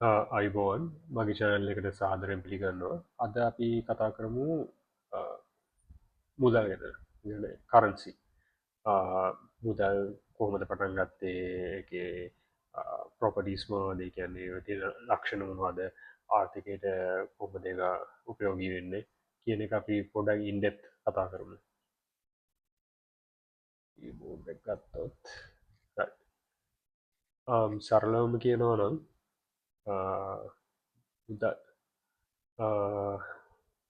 අයිබෝන් මගේ චැනල් එකට සාදරයෙන් පිළිගන්නවා. අද අපි කතා කරමු අ, මුදල් ගැන කරන්සි මුදල් කොහොමද පටන් ගත්තේ එකේ ප්‍රොපටිස් මොනවද ඒ කියන්නේ තියෙන ලක්ෂණ මොනවද ආර්ථිකයට කොහොමද ඒක උපයෝගී වෙන්නේ කියන එක අපි පොඩ්ඩක් ඉන් ඩෙප්ත් කතා කරමු. කීබෝඩ් එක ගත්තොත් right. සරලවම කියනවා නම් අ, මුදල්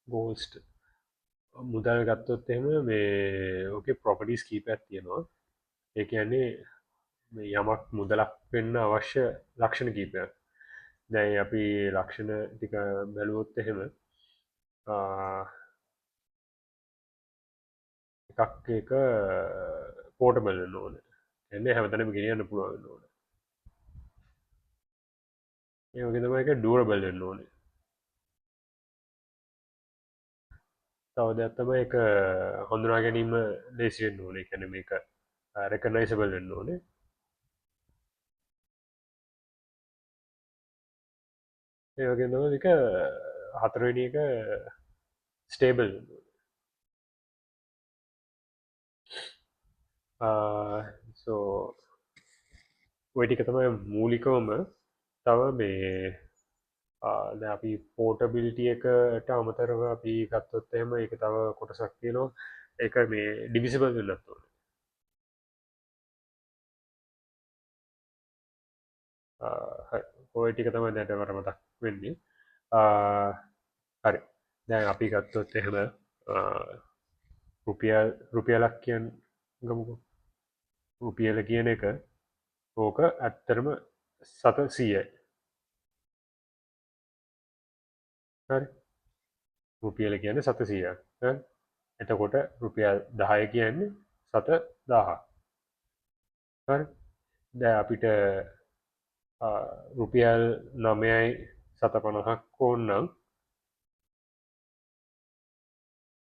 ගෝස්ට මුදල් ගත්තොත් එහෙම මේ ඕකේ ප්‍රොපර්ටිස් කීපයක් තියෙනවා. ඒ කියන්නේ මේ යමක් මුදලක් වෙන්න අවශ්‍ය ලක්ෂණ කීපයක්. දැන් අපි ලක්ෂණ ටික බැලුවොත් එහෙම එකක් එක පෝර්ටබල් වෙන්න ඕනේ. එන්නේ හැමතැනම ගෙනියන්න පුළුවන් වෙන්න ඕනේ. ඒ වගේ තමයි ඒක ඩියුරබල් වෙන්න ඕනේ. තව දෙයක් තමයි ඒක හඳුනා ගැනීම ලේසි වෙන්න ඕනේ. ඒ කියන්නේ මේක රෙකග්නයිසබල් වෙන්න ඕනේ. ඒ වගේ තමයි මේක හතරවෙනි එක ස්ටේබල් වෙන්න ඕනේ. සෝ ඔය ටික තමයි මූලිකවම. තව මේ දැන් අපි පෝටබිලිටි එකට අමතරව අපි ගත්තොත් එහෙම ඒක තව කොටසක් තියෙනවා. ඒක මේ ඩිවිසිබල් වෙන්නත් ඕනේ. හරි. ඔය ටික තමයි දැන් මට මතක් වෙන්නේ. ආ, හරි. දැන් අපි ගත්තොත් එහෙම රුපියලක් ගමුකෝ. රුපියල කියන එක ඕක ඇත්තරම 700යි. හරි. රුපියල කියන්නේ 700ක්. හරි. එතකොට රුපියල් 10 කියන්නේ 7,000ක්. හරි. දැන් අපිට රුපියල් 9.50ක් ඕන නම්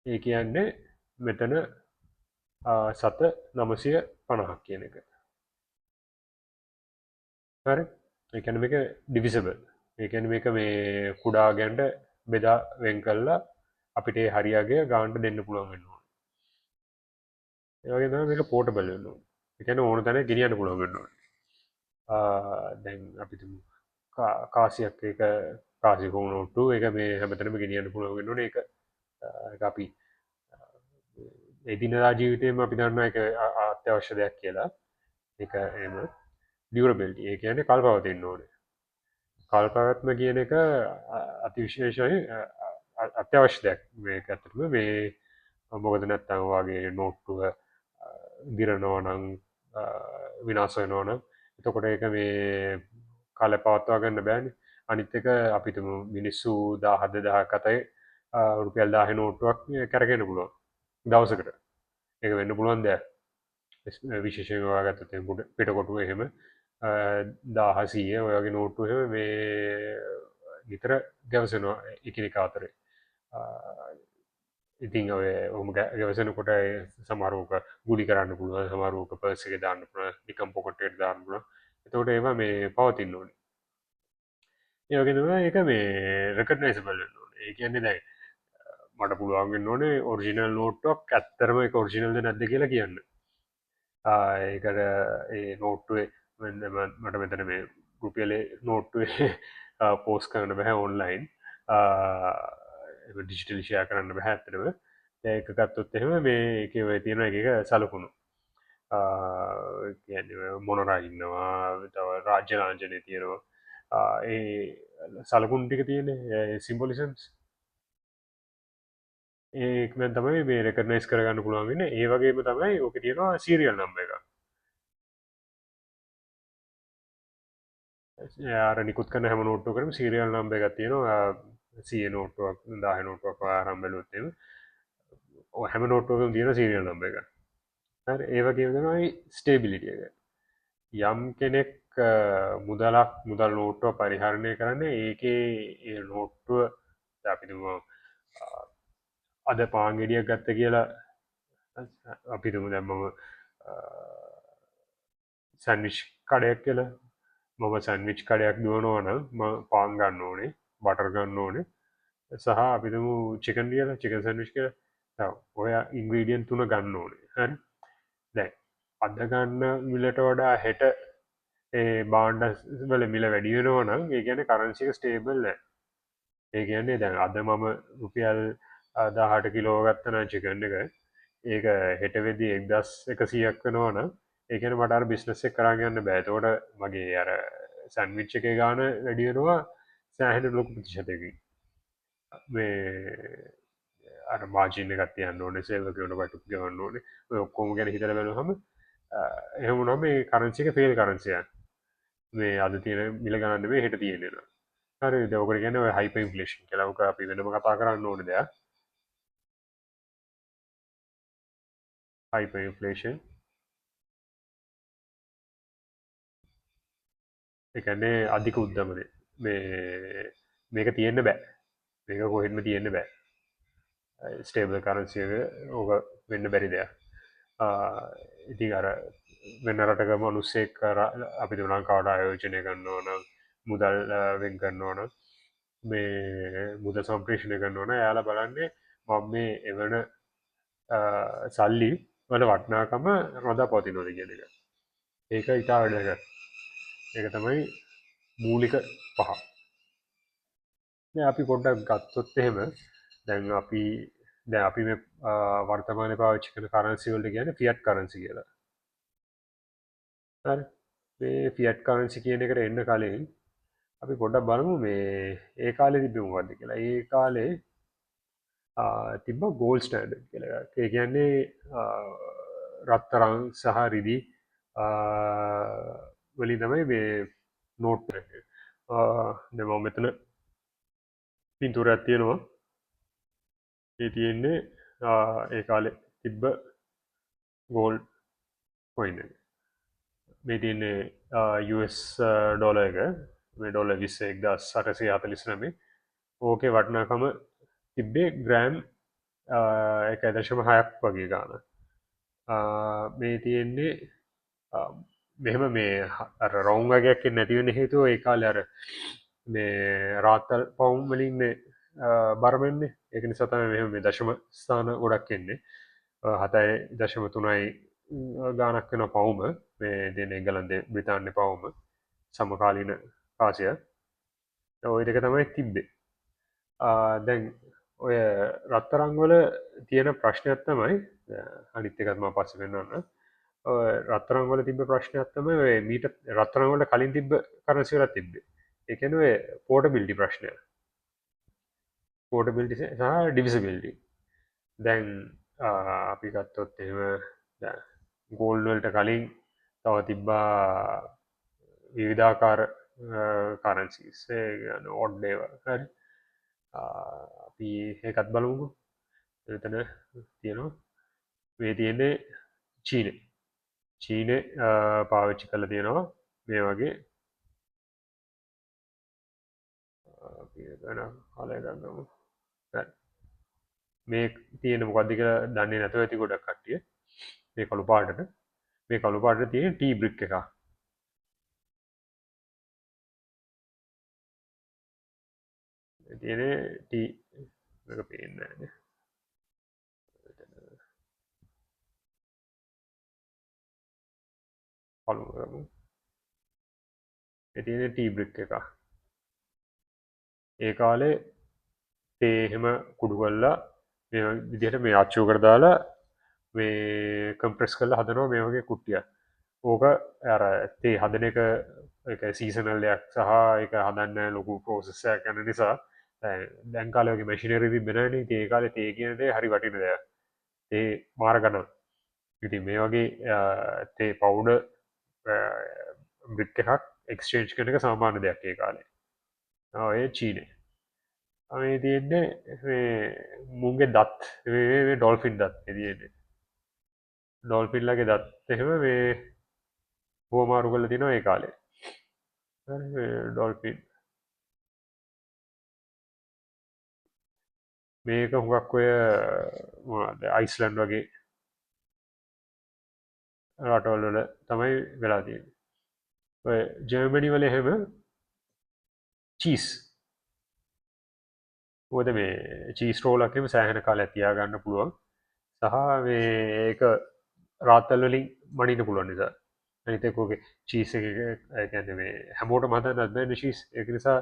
ඒ කියන්නේ මෙතන 7,950ක් කියන එක. හරි. ඒ කියන්නේ මේක ඩිවිසිබල්. ඒ කියන්නේ මේක මේ කුඩා ගැන්ට බෙදා වෙන් කළා අපිට ඒ හරියගේ ගානට දෙන්න පුළුවන් වෙන්න ඕනේ. ඒ වගේ තමයි මේක පෝර්ටබල් වෙන්න ඕනේ. ඒ කියන්නේ ඕන තැන ගෙනියන්න පුළුවන් වෙන්න ඕනේ. දැන් අපි තුමු කාසියක් එක කාසි හෝනොට්ටු එක මේ හැමතැනම ගෙනියන්න පුළුවන් වෙන්න ඕනේ. ඒක අපි එදිනදා ජීවිතේම අපි දන්නවා ඒක අත්‍යවශ්‍ය දෙයක් කියලා. ඒක එහෙම ඩියුරබිලිටි ඒ කියන්නේ කල්පවතින්න ඕනේ. කල්පවත්ම කියන එක අතිවිශේෂයි අත්‍යවශ්‍ය දෙයක් මේක ඇත්තටම මේ මොකද නැත්තම් වගේ නෝට්ටුව දිරනවා නම් විනාශ වෙනවා නම් එතකොට ඒක මේ කාලේ පවත්වා ගන්න බෑනේ. අනිත් එක අපිටම මිනිස්සු 10,000 අතේ රුපියල් 1000 නෝට්ටුවක් කරගෙන පුළුවන් දවසකට. ඒක වෙන්න පුළුවන් දෙයක්. විශේෂයෙන් ඔයාගත්තොත් පිටකොටුව එහෙම 1000 ඔය වගේ නෝට්ටු එහෙම මේ නිතර ගැවසෙනවා එකිනෙකා අතරේ. ඉතින් ඔය ඔහොම ගැවසෙනකොට සමහරවක ගුලි කරන්න පුළුවන්, සමහරවක පර්ස් එකේ දාන්න පුළුවන්, නිකන් පොකට් එකට දාන්න පුළුවන්. එතකොට ඒවා මේ පවතින්න ඕනේ. ඒ වගේ තමයි ඒක මේ රෙකග්නයිසබල් වෙන්න ඕනේ. ඒ කියන්නේ දැන් මට පුළුවන් වෙන්න ඕනේ ඔරිජිනල් නෝට්ටුවක් ඇත්තරම ඒක ඔරිජිනල්ද නැද්ද කියලා කියන්න. ඒකට ඒ නෝට්ටුවේ මට මෙතන මේ රුපියලේ නෝට්ටුවේ පෝස් කරන්න බැහැ ඔන්ලයින් ඩිජිටල් ෂයා කරන්න බැහැ ඇත්තටම. ඒක ගත්තොත් එහෙම මේ එකේ ඔය තියෙන එක සලකුණු කියන්නේ මොනරා ඉන්නවා තව රාජ්‍ය ලාංඡනය තියෙනවා ඒ සලකුණු ටික තියෙන සිම්බොලිසම්ස් ඒකෙන් තමයි මේ රෙකග්නයිස් කරගන්න පුළුවන් වෙන්නේ. ඒ වගේම තමයි ඕකේ තියෙනවා සීරියල් නම්බර් එකක්. යාර නිකුත් කරන හැම නෝට්ටුවකටම සීරියල් නම්බර් එකක් තියෙනවා. 100 නෝට්ටුවක් 10 නෝට්ටුවක් ආරම්භ බැලුවොත් එහෙම ඔය හැම නෝට්ටුවකම තියෙන සීරියල් නම්බර් එක. හරි ඒ වගේම තමයි ස්ටේබිලිටි එක. යම් කෙනෙක් මුදලක් මුදල් නෝට්ටුව පරිහරණය කරන්නේ ඒකේ ඒ නෝට්ටුව අපි තුමු අද පාන් ගෙඩියක් ගත්ත කියලා අපි තුමු දැන් මම සැන්ඩ්විච් කඩයක් කියලා මම සැන්විච් කඩයක් දුවනවා නම් පාන් ගන්න ඕනේ බටර් ගන්න ඕනේ සහ අපිතුමු චිකන් කියලා චිකන් සැන්විච් කියලා ඔය ඉන්ග්‍රීඩියන් තුන ගන්න ඕනේ හරි දැන් අද ගන්න මිලට වඩා හෙට ඒ බාණ්ඩ වල මිල වැඩි වෙනවා නම් ඒ කියන්නේ කරන්සි එක ස්ටේබල් නැහැ. ඒ කියන්නේ දැන් අද මම රුපියල් 18 කිලෝ ගත්තා නම් චිකන් එක ඒක හෙට වෙද්දී 1100ක් වෙනවා නම් ඒ කියන්නේ මට අර බිස්නස් එක කරගෙන යන්න බෑ. ඒතකොට මගේ අර සැන්ඩ්විච් එකේ ගාණ වැඩි වෙනවා සෑහෙන ලොකු ප්‍රතිශතයකින්. මේ අර මාජින් එකක් තියන්න ඕනේ සේවක වෙන බටු ගවන්න ඕනේ. ඔය ඔක්කොම ගැන හිතලා බලුවහම එහෙම වුණාම මේ කරන්සි එක ෆේල් කරන්සි එකක්. මේ අද තියෙන මිල ගණන් නෙමෙයි හෙට තියෙන්නේ. හරිද? ඔකට කියන්නේ ඔය හයිපර් ඉන්ෆ්ලේෂන් කියලා. ඔක අපි වෙනම කතා කරන්න ඕනේ දෙයක්. හයිපර් ඉන්ෆ්ලේෂන් ඒ කියන්නේ අධික උද්දමනය. මේක තියෙන්න බෑ. මේක කොහෙත්ම තියෙන්න බෑ. ස්ටේබල් කරන්සි එක ඕක වෙන්න බැරි දෙයක්. ඉතින් අර වෙන රටක මනුස්සෙක් කර අපි ලංකාවට ආයෝජනය කරනවා නම් මුදල් වෙන් කරනවා නම් මේ මුදල් සම්ප්‍රේෂණය කරනවා නම් එයාලා බලන්නේ මම මේ එවන සල්ලි වල වටිනාකම රඳා පවතිනවද කියන එක. ඒක ඉතා වැදගත්. ඒක තමයි මූලික පහ. දැන් අපි පොඩ්ඩක් ගත්තොත් එහෙම දැන් අපි මේ වර්තමානයේ පාවිච්චි කරන කරන්සි වලට කියන්නේ ෆියට් කරන්සි කියලා. හරි. මේ ෆියට් කරන්සි කියන එකට එන්න කලින් අපි පොඩ්ඩක් බලමු මේ ඒ කාලේ තිබ්බ මොකද්ද කියලා. ඒ කාලේ තිබ්බ ගෝල්ඩ් ස්ටෑන්ඩඩ් කියලා එකක්. ඒ කියන්නේ රත්තරන් සහ රිදී වලින් තමයි මේ නෝට් එක. දැන් මම මෙතන පින්තූරයක් තියෙනවා. ඒ තියෙන්නේ ඒ කාලේ තිබ්බ ගෝල්ඩ් කොයින් එක. මේ තියෙන්නේ US ඩොලර් එක. මේ ඩොලර් 21,849. ඕකේ වටිනාකම තිබ්බේ ග්‍රෑම් 1.6ක් වගේ ගාන. මේ තියෙන්නේ මෙහෙම මේ අර රවුම් වගේක් නැති වෙන හේතුව ඒ කාලේ අර මේ රාත්තල් පවුම් වලින් මේ බර වෙන්නේ. ඒක නිසා තමයි මෙහෙම මේ දශම ස්ථාන ගොඩක් එන්නේ. 7.3යි ගානක් වෙන පවුම මේ දෙන එංගලන්තේ බ්‍රිතාන්‍ය පවුම සමකාලීන කාසිය. ওই දෙක තමයි තිබ්බේ. දැන් ඔය රත්තරන් වල තියෙන ප්‍රශ්නයක් තමයි අනිත් එකත් මම පස්සේ පෙන්නන්නම්. රත්තරන් වල තිබ්බ ප්‍රශ්නයක් තමයි ඔය මීට රත්තරන් වල කලින් තිබ්බ කරන්සි වලත් තිබ්බේ. ඒ කියන්නේ ඔය පෝර්ටබිලිටි ප්‍රශ්නය. පෝර්ටබිලිටි සහ ඩිවිසිබිලිටි. දැන් අපි ගත්තොත් එහෙම දැන් ගෝල්ඩ් වලට කලින් තව තිබ්බා විවිධාකාර කරන්සිස් ඒ කියන්නේ ඔඩ් ඒවා. හරි. අපි ඒකත් බලමුකෝ. එතන තියෙනවා මේ තියෙන්නේ චීනේ. චීනේ පාවිච්චි කරලා තියෙනවා මේ වගේ අපි ගන්න කාලය ගන්නමු. හරි. මේ තියෙන මොකද්ද කියලා දන්නේ නැතුව ඇති ගොඩක් කට්ටිය. මේ කළු පාටට මේ කළු පාටට තියෙන ටී බ්‍රික් එකක්. තියෙන ටී එක පේන්නේ නැහැ. කළු කරමු. ඒ තියෙන ටී බ්‍රික් එකක්. ඒ කාලේ තේ එහෙම කුඩු කරලා මේ විදිහට මේ ආච්චුවකට දාලා මේ කම්ප්‍රෙස් කරලා හදනවා මේ වගේ කුට්ටියක්. ඕක අර තේ හදන එක සීසනල් දෙයක් සහ ඒක හදන්න ලොකු ප්‍රෝසෙස් එකක් යන නිසා දැන් කාලේ වගේ මැෂිනරි තිබ්බේ නැහැ නේ. ඒ කාලේ තේ කියන දේ හරි වටින දෙයක්. තේ මාර ගණන්. ඉතින් මේ වගේ තේ පවුඩර් බ්‍රික් එකක් එක්ස්චේන්ජ් කරන එක සාමාන්‍ය දෙයක් ඒ කාලේ. ඔය චීනේ. මේ තියෙන්නේ මුන්ගේ දත් මේ ඩොල්ෆින් දත් තියෙන්නේ. ඩොල්ෆින්ලගේ දත් එහෙම මේ හුවමාරු කරලා තිනවා ඒ කාලේ. ඩොල්ෆින් මේක හුඟක් ඔය මොනවද අයිස්ලන්ඩ් වගේ රටවල් වල තමයි වෙලා තියෙන්නේ. ඔය ජර්මනි වල එහෙම චීස් මොකද මේ චීස් රෝලක් එහෙම සෑහෙන කාලයක් තියාගන්න පුළුවන්. සහ මේ ඒක රාත්තල් වලින් මනින්න පුළුවන් නිසා. අනිත් එක ඔගේ චීස් එක ඒ කියන්නේ මේ හැමෝටම හදන්නත් බෑනේ චීස්. ඒක නිසා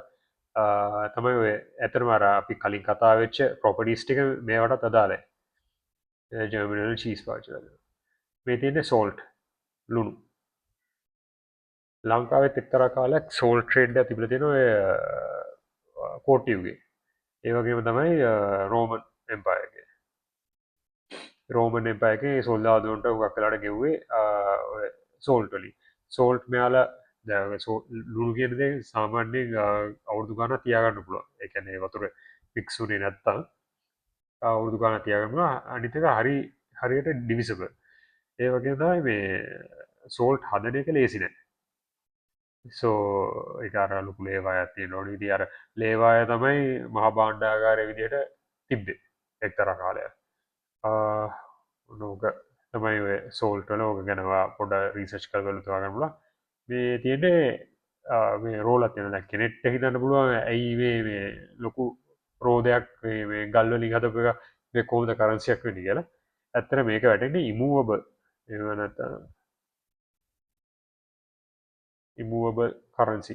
තමයි ඔය ඇත්තටම අර අපි කලින් කතා වෙච්ච ප්‍රොපර්ටිස් ටික මේවටත් අදාළයි. ජර්මනි වල චීස් පාවිච්චි කරනවා. මේ තියෙන්නේ සෝල්ට් ලුණු. ලංකාවෙත් එක්තරා කාලයක් සෝල්ට් ට්‍රේඩ් එකක් තිබිලා තියෙනවා ඔය කෝටියුගේ. ඒ වගේම තමයි රෝමන් එම්පයර් එකේ. රෝමන් එම්පයර් එකේ සොල්දාදුන්ට හුඟක් වෙලාට ගෙව්වේ ඔය සෝල්ට් වලින්. සෝල්ට් මෙයාලා දැන් ලුණු කියන දේ සාමාන්‍යයෙන් අවුරුදු ගාණක් තියාගන්න පුළුවන්. ඒ කියන්නේ වතුර මික්ස් උනේ නැත්තම් අවුරුදු ගාණක් තියාගන්න පුළුවන්. අනිත් එක හරියට ඩිවිසබල්. ඒ වගේම තමයි මේ සෝල්ට් හදන එක ලේසි නෑ. සෝ ඒක අර ලොකු ලේවායක් තියෙනවා. ඉතින් අර ලේවාය තමයි මහා භාණ්ඩාගාරය විදිහට තිබ්බේ එක්තරා කාලයක්. ඕක තමයි ඔය සෝල්ට් වල ඕක ගැන පොඩ්ඩක් රිසර්ච් කරලා බලලා ගන්න පුළුවන්. මේ තියෙන්නේ මේ රෝලක් තියෙනවා. දැන් කෙනෙක්ට හිතන්න පුළුවන් ඇයි මේ ලොකු රෝදයක් මේ ගල් වලින් හදපු එක මේ කොහොමද කරන්සියක් වෙන්නේ කියලා. ඇත්තට මේක වැටෙන්නේ ඉමූවබල්. එහෙම නැත්නම් ඉමූවබල් කරන්සි.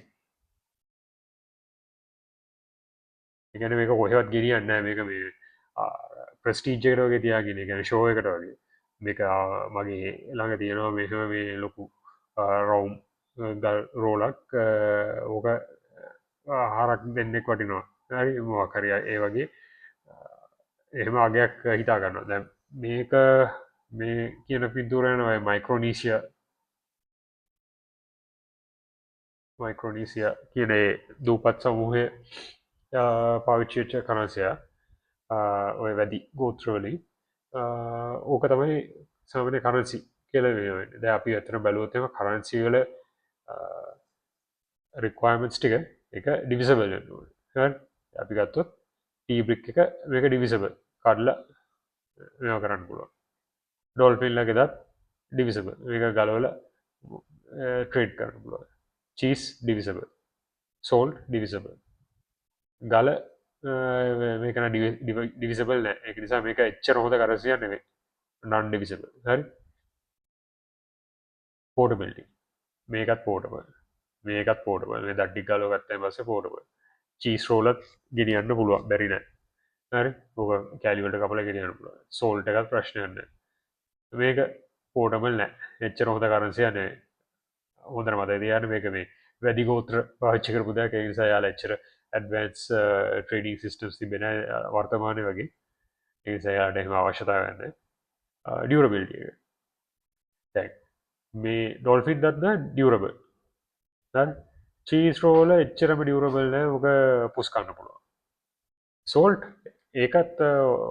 ඒ කියන්නේ මේක කොහෙවත් ගෙනියන්නේ නැහැ. මේක මේ ප්‍රස්ටීජ් එකට වගේ තියාගෙන, ඒ කියන්නේ ෂෝ එකට වගේ. මේක මගේ ළඟ තියෙනවා මෙහෙම මේ ලොකු රවුම් ගල් රෝලක්. ඕක හරක් දෙන්නෙක් වටිනවා. හරි මොකක් හරි ඒ වගේ එහෙම අගයක් හිතා ගන්නවා. දැන් මේක මේ කියන පින්තූරය යනවා මයික්‍රෝනීසියා කියන ඒ දූපත් සමූහය පාවිච්චි වෙච්ච කරන්සියක්. ඔය වැඩි ගෝත්‍රවලින් ඕක තමයි සාමාන්‍ය කරන්සි කියලා වෙන්නේ. දැන් අපි අතන බැලුවොත් එහෙම කරන්සි වල රික්වයර්මන්ට්ස් ටික එක ඩිවිසබල් වෙන්න ඕනේ. හරි. අපි ගත්තොත් T brick එක මේක ඩිවිසබල්. කඩලා මේවා කරන්න පුළුවන්. ඩොල්ෆින් ලගේදත් ඩිවිසබල්. මේක ගලවලා ට්‍රේඩ් කරන්න පුළුවන්. චීස් ඩිවිසබල්. සෝල්ට් ඩිවිසබල්. ගල මේකන ඩිවිසබල් නෑ. ඒක නිසා මේක එච්චර හොඳ කරන්සියක් නෙවෙයි. non divisible. හරි. portability. මේකත් portable. මේකත් portable. මේ දඩ්ඩි ගාලව ගත්තාන් පස්සේ portable. චීස් රෝලත් ගෙනියන්න පුළුවන්. බැරි නෑ. හරි. ඕක කැලි වලට කපලා ගෙනියන්න පුළුවන්. සෝල්ට් එකත් ප්‍රශ්නයක් නෑ. මේක portable නෑ. එච්චර හොඳ කරන්සියක් නෙවෙයි. හොඳට මතක තියාගන්න මේක මේ වැඩි ගෝත්‍ර පාවිච්චි කරපු දෙයක්. ඒ නිසා යාලා එච්චර ඇඩ්වන්ස් ට්‍රේඩිං සිස්ටම්ස් තිබෙන වර්තමානයේ වගේ. ඒ නිසා යාලට එහෙම අවශ්‍යතාවයක් නැහැ. ඩියුරබිලිටි එක. දැන් මේ ඩොල්ෆින් දත්න ඩියුරබල්. හරි. චීස් රෝල එච්චරම ඩියුරබල් නැහැ. ඔක පුස් ගන්න පුළුවන්. සෝල්ට් ඒකත්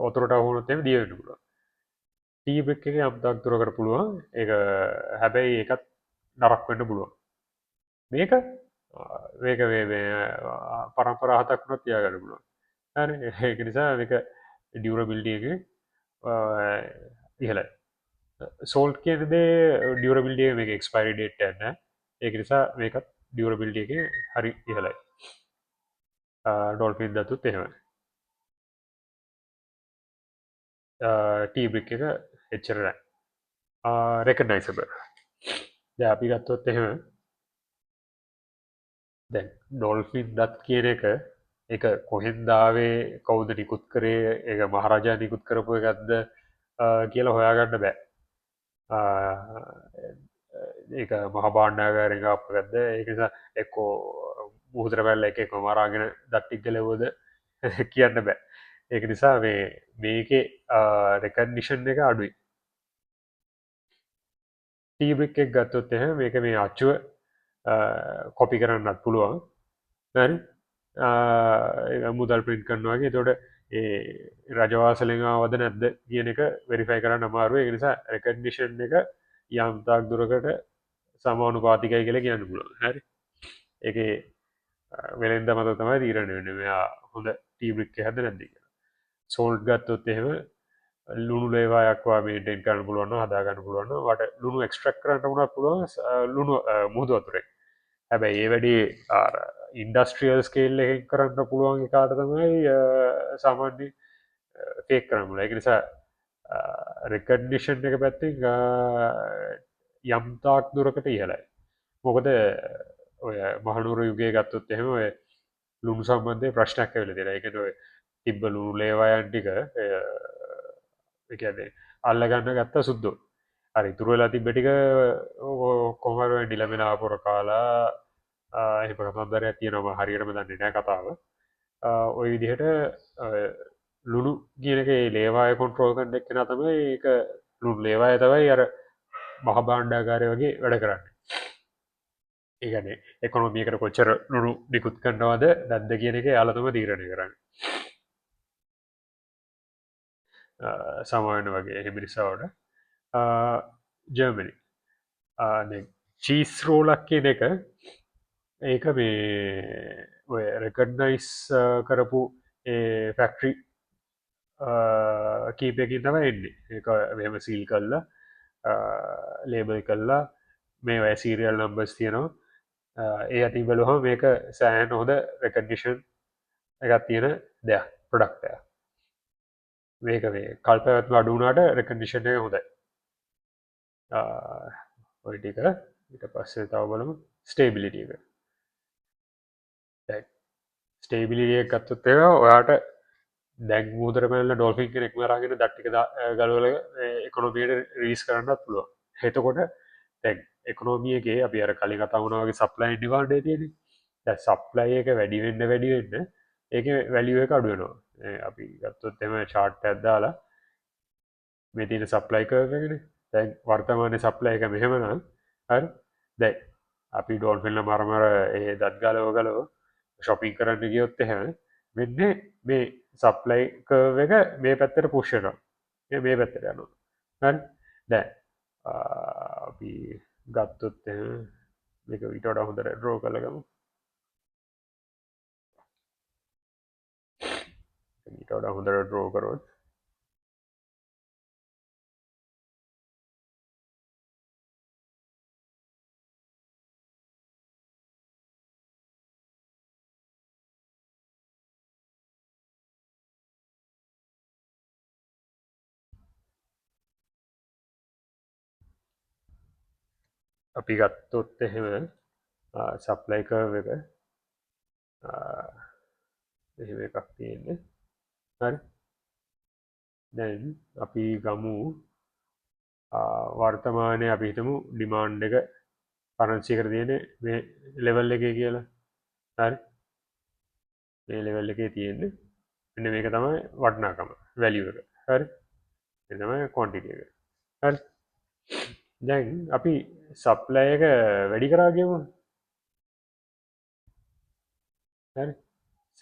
වතුරට අහු වුණොත් එහෙම දිය වෙන්න පුළුවන්. ටී බ්‍රෙක් එකේ යම්තාක් දුරකට පුළුවන්. ඒක හැබැයි ඒකත් නරක් වෙන්න පුළුවන්. මේක මේක පරම්පරා හතක් වුණත් තියාගන්න පුළුවන්. හරි. ඒක නිසා මේක ඩියුරබිලිටි එකේ ඉහළයි. සෝල්ට් කියන දේ ඩියුරබිලිටි එක මේක එක්ස්පයරි ඩේට් එකක් නැහැ. ඒක නිසා මේකත් ඩියුරබිලිටි එකේ හරි ඉහළයි. ඩොල්ෆින් දතුත් එහෙමයි. ටී බ්‍රික් එක එච්චර නැහැ. රෙකග්නයිසබල්. දැන් අපි ගත්තොත් එහෙම දැන් ඩොල්ෆින් දත් කියන එක කොහෙන්ද ආවේ කවුද නිකුත් කරේ ඒක මහරජා නිකුත් කරපු එකක්ද කියලා හොයාගන්න බෑ. ඒක මහ භාණ්ඩාගාරයෙන් ආපු එකක්ද ඒක නිසා එක්කෝ මුහුදට පැනලා එක එකම මරාගෙන දත් ටික ගැලවුවද කියන්න බෑ. ඒක නිසා මේකේ රෙකග්නිෂන් එක අඩුයි. ටී බ්‍රික් එක ගත්තොත් එහෙම මේක මේ අච්චුව කොපි කරන්නත් පුළුවන්. හරි. මුදල් ප්‍රින්ට් කරනවා වගේ. එතකොට ඒ රජවාසලෙන් ආවද නැද්ද කියන එක වෙරිෆයි කරන්න අමාරුයි. ඒ නිසා රෙකග්නිෂන් එක යම් තාක් දුරකට සමානුපාතිකයි කියලා කියන්න පුළුවන්. හරි. ඒකේ වෙලෙන්ද මත තමයි තීරණය වෙන්නේ. මෙයා හොඳ ටී බ්‍රික් එකක්ද නැද්ද කියලා. සෝල්ට් ගත්තොත් එහෙම ලුණු ලේවායක් මේන්ටේන් කරන්න පුළුවන්, හදා ගන්න පුළුවන්. වට ලුණු එක්ස්ට්‍රැක්ට් කරන්න උනත් පුළුවන් ලුණු මුහුදු වතුරෙන්. හැබැයි ඒ වැඩි ඉන්ඩස්ට්‍රියල් ස්කේල් එක කරන්න පුළුවන් කාට තමයි සාමාන්‍ය ෆේක් කරමුල එක නිසා රෙකඩ්නිෂන් එක පැත්තිෙන් යම්තාක් දුරකට ඉහලයි මොකද ඔය මහනුවර යුගේ ගත්තොත් එහෙම ඔය ලුණු සම්බන්ධය ප්‍රශ්නයක් වෙල දෙෙන එකන ඔය තිබ්බ ලුණු ලේවායන්ටික එකන්නේ අල්ලගන්න ගත්ත සුද්දෝ හරි තුරුවෙලා තිබ්බටික කොමර ඩිලමෙන ආපොර කාලා එහි කතන්දරයක් තියෙනවා හරියටම දන්නේ නෑ කතාව ඔය විදිහට ලුණු කියනක ලේවාය කොන්ට්‍රෝල් කන්ඩෙක් කෙන තම ඒක ලුණු ලේවාය තවයි අර මහබාණ්ඩාකාරය වගේ වැඩ කරන්න ඒගන එකොනොමියකට කොච්චර ලුණු නිකුත් කරනවාද දද්ද කියන එක යාලතම තීරණය කරන්න සමායන වගේ එහෙමිරිසාවට ජර්මනි චීස් රෝලක් කියන එක ඒක මේ ඔය රෙකඩ්නයිස් කරපු ෆැක්ටරි කීපයකින් තම එන්නේ එක මෙම සීල් කල්ලා ලේබල් කල්ලා මේ වැය සීරියල් නම්බස් තියෙනවා ඒ අති බලහ මේක සෑන් හොද රෙකඩිෂන් එකත් තියෙන දෙයක් ප්‍රඩක්ටය මේක මේ කල්පවත්ම අඩුනාට රෙකඩිෂන් එක හොදයි ඔයිටික ඊට පස්සේ තව බලමු ස්ටේබිලිටිය එක ස්ටේබිලිිය ගත්තොත් ඒවා ඔයාට දැන් මුදරමල ඩොල්ෆින් කෙනෙක් මරගෙන දට්ටික ගලවල එකොනොමියට රීස් කරන්නත් පුළුව හෙතකොට තැන් එකොනෝමියගේ අපි අර කලින් කතාවුණාවගේ සප්ලයි නිවාන්ඩේ තියෙන සප්ලයි එක වැඩිවෙන්න වැඩිවෙන්න ඒක වැලිුව එක අඩුවනවා අපි ගත්තොත් එම චාට් ඇද්දාලා මේ තින සප්ලයි කරගෙන දැන් වර්තමානය සප්ලයි එක මෙහෙමනම් හරි දැයි අපි ඩෝල්ෆිල්ල මරමර ඒ දත්ගාලව ගලව ශොපින් කරන්න ගියොත්ත හැ වෙන්න මේ සප්ලයි කර්ව එක මේ පැත්තට පුෂ්ෂනවා මේ පැත්තට යනවා හරි දැ අපි ගත්තොත් මේක විටට හොඳර ඩ්‍රෝ කළගමු ඊට හොඳට ඩ්‍රෝ කරොත් අපි ගත්තොත් එහෙම සප්ලයි කර්ව එක එහෙම එකක් තියෙන්නේ හරි දැන් අපි ගමු වර්තමානය අපි හිතමු ඩිමාන්්ඩ එක පරංචි කර තියෙන මේ ලෙවල් එක කියලා හරි මේ ලෙවල් එකේ තියෙන්නේ එන්න මේක තමයි වටනාකම වැලිුව එක හරි එතමයි කොන්ටිටිය එක හරි දැන් අපි සප්ලය එක වැඩි කරාගේම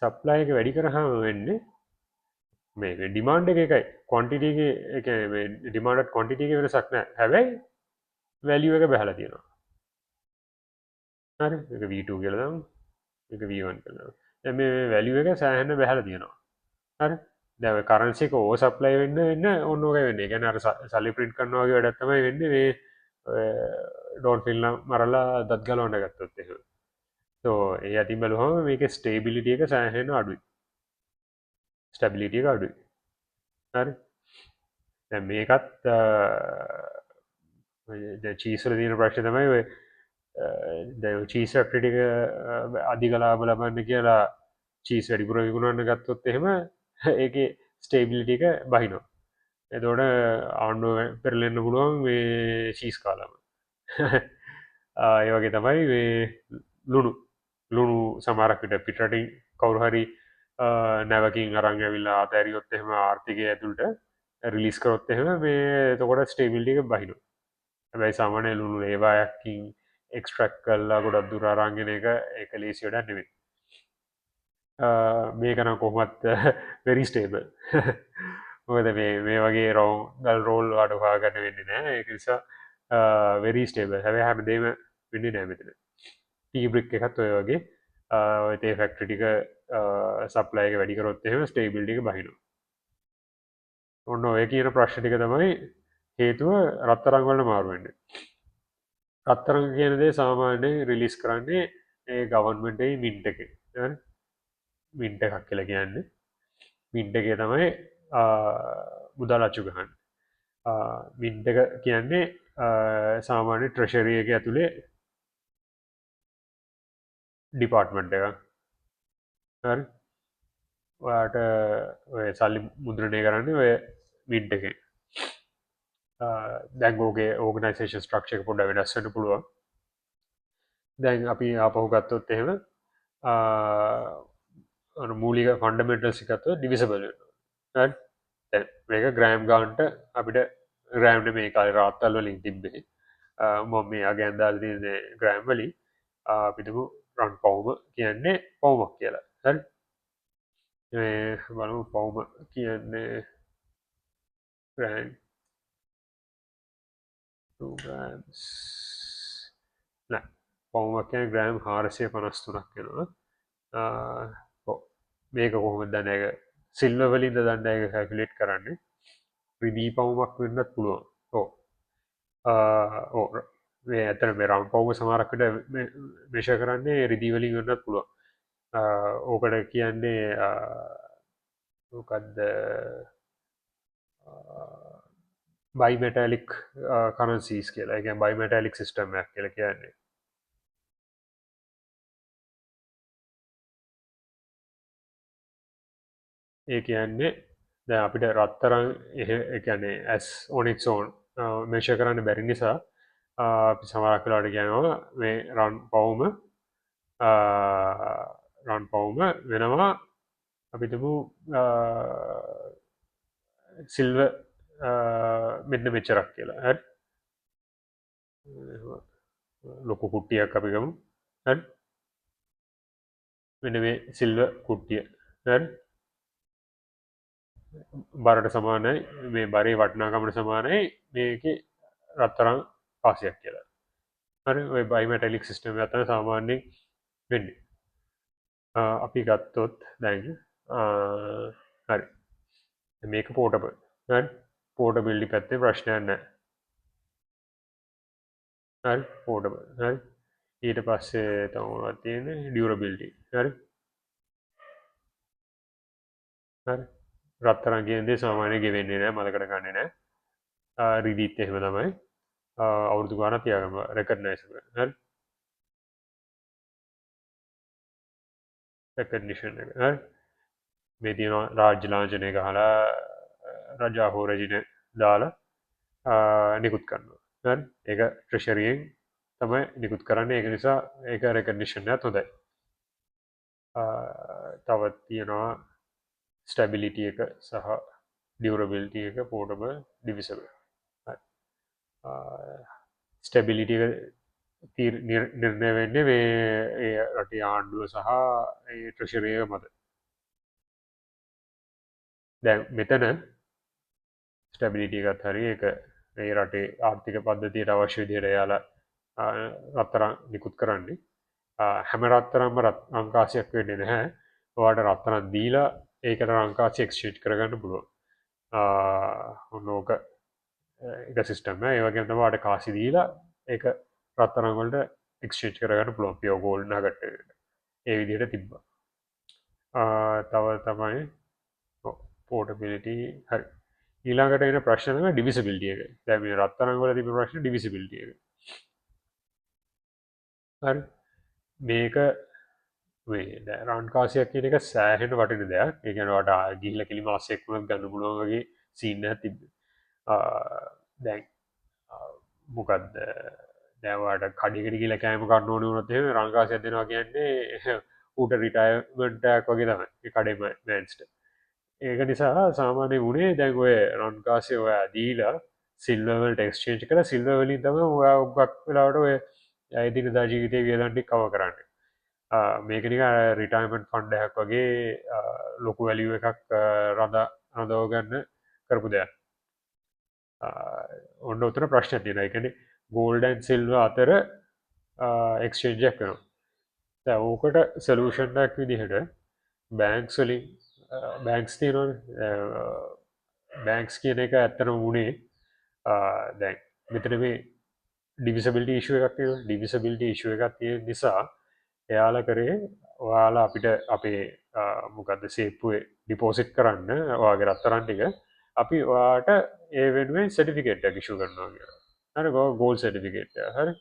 සප්ලය එක වැඩි කරහම වෙන්නේ මේ ඩිමාන්ඩ එකයි කොන්ටිටගේ එක ඩිමාන්ඩ කොන්ටිටික වෙන සක්න හැබැයි වැලිුව එක බැහල තියෙනවා හරි එක වීට කියලදම් එක වීවන් කරනවා මේ වැලිුව එක සෑහන්න බැහල තියෙනවා හරි දැව කරන්සික ඕ සප්ලයි වෙන්න එන්න ඔන්නෝක වෙන්න ගැන සල්ලි පිට් කරනවාගේ වැඩත්තමයි වෙන්න මේ ඩෝන් ෆිල්ම් මරලා දත්ගලවන්න ගත්තොත් එක තෝ ඒ අති බලහම මේක ස්ටේබිලිටිය එක සෑහෙන අඩුයි ස්ටබිලිටිය එක අඩුයි හරි මේකත් චීසල තියෙන ප්‍රශ්න තමයි ඔය චීස ක්‍රටික අධි කලාබ ලබන්න කියලා චීස් වැඩිපුර විකුණන්න ගත්තොත් එහෙම ඒක ස්ටේබිලිටික බහිනෝ එතෝට ආණ්ඩුව පෙරලෙන්න්න පුළුවන් මේ ශීස් කාලම ඒවගේ තමයි ලුණු ලුණු සමාරක්කට පිටටින් කවුරුහරි නැවකින් අරං ඇවිල්ලා අතැරියොත් එහෙම ආර්ථිකය ඇතුළට රිලිස් කරොත් එහෙම මේ තකොට ස්ටේබිල්ටික බහිනු හැබැයි සාමානය ලුණු ඒවායක්කින් එක්ස්ට්‍රක් කල්ලා ගොඩක් දුරාරංගෙන එක ඒක ලේසියට නෙවේ මේකන කොහොමත් වෙරි ස්ටේබල් මොකද මේ වගේ රෝන් ගල් රෝල් අඩ පාගන්න වෙන්න නෑ එකනිසා වෙරි ස්ටේබල් හැබ හැමදේම වෙන්න නෑමතන ටීබ්‍රික් එකත් ඔය වගේ තේ ෆැක්ටටික සප්ලයක වැඩිකරොත් එහෙම ස්ටේබිල්ඩික බහිනු ඔන්න ඔය කියන ප්‍රශ්ටික තමයි හේතුව රත්තරංවලට මාරුවෙන්න්න රත්තරං කියනදේ සාමාන්‍ය රිලිස් කරන්නේ ඒ ගවන්මටයි මින්ට එක මින්ට එකක් කියල කියන්න මින්ට එක තමයි මුදල් අච්චු ගහන් මින්ට එක කියන්නේ සාමාන්‍ය ට්‍රශරියක ඇතුළේ ඩිපාර්ට්මන්ට් එක හරි ඔයාට ඔය සල්ලි මුද්‍රණය කරන්න ඔය මින්ට එක දැන්ගෝගේ ඕගනයිසේෂන් ස්ට්‍රක්ෂක පොඩ වෙනස්සට පුළුවන් දැන් අපි ආපහු ගත්තොත් එහෙම මූලික ෆන්ඩමෙන්ටල් සිකත්ව ඩිවිසබල මේක ග්‍රෑම් ගාන්ට අපිට ග්‍රෑම්ට මේ කාල රාත්තල්ල ලින් තිබ්බේ මොම මේ අගැන්දාල් ග්‍රෑම් වලින් අපිටකු රන් පවුම කියන්නේ පවුමක් කියලා බලමු පවුම කියන්නේ ග්‍රෑන් පවුමක් කියන ග්‍රෑම් 453ක් වෙනවා මේක කොහොම දන්න එක සිල්ව වලින්ද දන්න එක හැකිලෙට් කරන්නේ රිදී පවුමක් වෙන්නත් පුළුවන් ඕ මේ ඇතන මේ රම් පවුම සමාරක්කට මේෂ කරන්නේ රිදිවලින් වෙන්නත් පුළුවන් ඕකට කියන්නේ මොකක්ද බයිමටලික් කරන්සීස් කියලා එක බයිමටලික් සිිටම්යක් කියල කියන්නේ ඒ කියන්නේ ද අපිට රත්තරං එකන්නේ ඇස් ඕනික්සෝන් මේෂ කරන්න බැරි නිසා අපි සමරක් කලාට කියනවා මේ රන් පවුම රන් පවුම වෙනවා අපිතමු සිල්ව මෙන්න මෙච්චරක් කියලා හැ ලොකු කුට්ටියක් අපිකමු හැ වෙන මේ සිල්ව කුට්ටිය හැ බරට සමානයි මේ බරේ වටනාකමට සමානයි මේක රත්තරං පාසයක් කියලා හරි ඔය බයිමටලික් සිිටම අතන සාමාන්‍යෙන් වෙන්න අපි ගත්තොත් දැන් හරි මේක පෝටබ පෝට බිල්ඩි පැත්තේ ප්‍රශ්නයන්න හරි පෝටබ හරි ඊට පස්සේ තමුණත් තියෙන ඩියවරබිල්ටි හරි හරි රත්තරන්ගේදේ සාමානය ගෙවෙන්නේ නෑ මදකට ගන්න නෑ රිදීත් එහෙම තමයි අවුරදු ගාන තියාගම රෙකඩ්නයිසක හරි රැකඩ්නිෂන් එක හරි මේ තියෙන රාජ්‍ය ලාංචනය හලා රජා හෝ රජින දාලා නිකුත් කරනවා ඒක ට්‍රෙෂරියෙන් තමයි නිකුත් කරන්න ඒක නිසා ඒක රෙකඩිෂන්ය හොඳයි තවත් තියෙනවා ස්ටැබිලිටිය එක සහ ඩියවරබිල්ටිය එක පෝටබ ඩිවිසබ ස්ටැබිලිටිය නිර්ණය වෙන්න මේ රට ආණ්ඩුව සහ ට්‍රෂරය මත දැන් මෙතන ස්ටැබිලිටියකත් හරි එක ඒ රටේ ආර්ථික පද්ධතියට අවශ්‍ය විදියට යාලා රත්තරන් නිකුත් කරන්නේ හැම රත්තරම්ම අංකාසයක් වෙන්නේ නැහැ ඔයාට රත්තරන් දීලා ඒකට රංකාසි එක්ස්චේන්ජ් කරගන්න පුළුවන් ඔන්න ඕක එක සිිස්ටම ඒවගේ තමට කාසි දීලා එක රත්තරංවලට එක්ස්චේන්ජ් කරගන්න පුළුවන් පියෝ ගෝල් නගට ඒ විදියට තිබ්බා තව තමයි පෝටබිලිට හරි ඊලාකට එන ප්‍රශ්නම ඩිවිසිබිලිටියක දැම රත්තරංගල තිබ ප්‍රශ්න ඩිවිසිබිලිටියක හරි මේක රන්කාසයක් කියන එක සෑහෙන වටින දෙයක් ඒකනවට ගිහිල කිලි මාසෙක්ුණත් ගන්න පුලුවන්ගේ සින්න තිබ දැන් මොකක්ද දැවට කඩිකට කියල කෑම කන්න ඕන වනොතේ රංකාසය දෙෙනවා කියන්නේ ඌට රිටයමටක් වගේ තම කඩෙම මෑන්ස්ට ඒක නිසා සාමානය වුණේ දැන්ගොය රන්කාසය ඔය දීලා සිල්වල් ටෙක්ස්චේන්ච් කර සිල්වලින් තම ඔයා උගක් වෙලාට ඔය ඇයිදින දජීවිතය වියදන්ටි කව කරන්න මේකනික රිටයිමන්ට් ෆන්ඩයක් වගේ ලොකු වැලිුව එකක් රඳෝගන්න කරපු දෙයක් ඔන්න උතර ප්‍රශ්න තියෙන එකන ගෝල්ඩන් සිල්ව අතර එක්ස්චේන්ජයක් කනවා ඕකට සලූෂන්ඩක් විදිහට බෑන්ක්ස්වලින් බෑන්ක්ස් තියන බෑන්ක්ස් කියන එක ඇත්තන වුණේ දැන් මෙතන මේ ඩිවිසබිලිට ශුව එකක් ඩිවිසබිලිට ශුව එකක් තිය නිසා එයාලා කරේ ඔයාලා අපිට අපේ මොකක්ද සේප්පුවේ ඩිපෝසිට් කරන්න ඔයාගේ රත්තරන් ටික අපි ඔයාට ඒ වෙනුවෙන් සර්ටිෆිකේට් එකක් ඉෂු කරනවා කියලා. හරි ගෝල්ඩ් සර්ටිෆිකේට් එක. හරි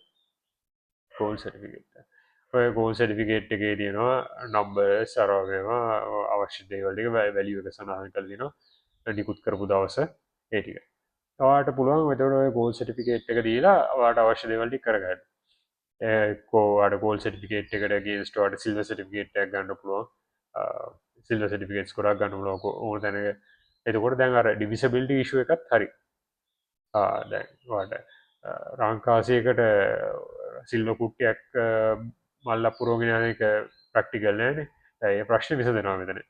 ගෝල්ඩ් සර්ටිෆිකේට් එක. ඔය ගෝල්ඩ් සර්ටිෆිකේට් එකේ තියෙනවා නම්බර්ස් අර වගේම අවශ්‍ය දේවල් ටික වැලියු එක සඳහන් කරලා දෙනවා නිකුත් කරපු දවස ඒ ටික. ඔයාට පුළුවන් එතකොට ඔය ගෝල්ඩ් සර්ටිෆිකේට් එක දීලා ඔයාට අවශ්‍ය දේවල් ටික කරගන්න. කෝට ගෝල් සටිකේට් එකට ගේස්ටවාට සිල්ව සටිකේට් ගන්න පුළුවන් සිල්ව සටිකේට් කොරක් ගන්න ලෝක ඕ තැන එතකොට දැන් අර ඩිවිසබිල්ට ශුව එකත් හරි දැන්වාට රංකාසයකට සිල්ව කුට්ටයක් මල්ල පුරෝගෙනන එක ප්‍රක්ටිකල් නෑන ඇය ප්‍රශ්න විස දෙනවා මෙතන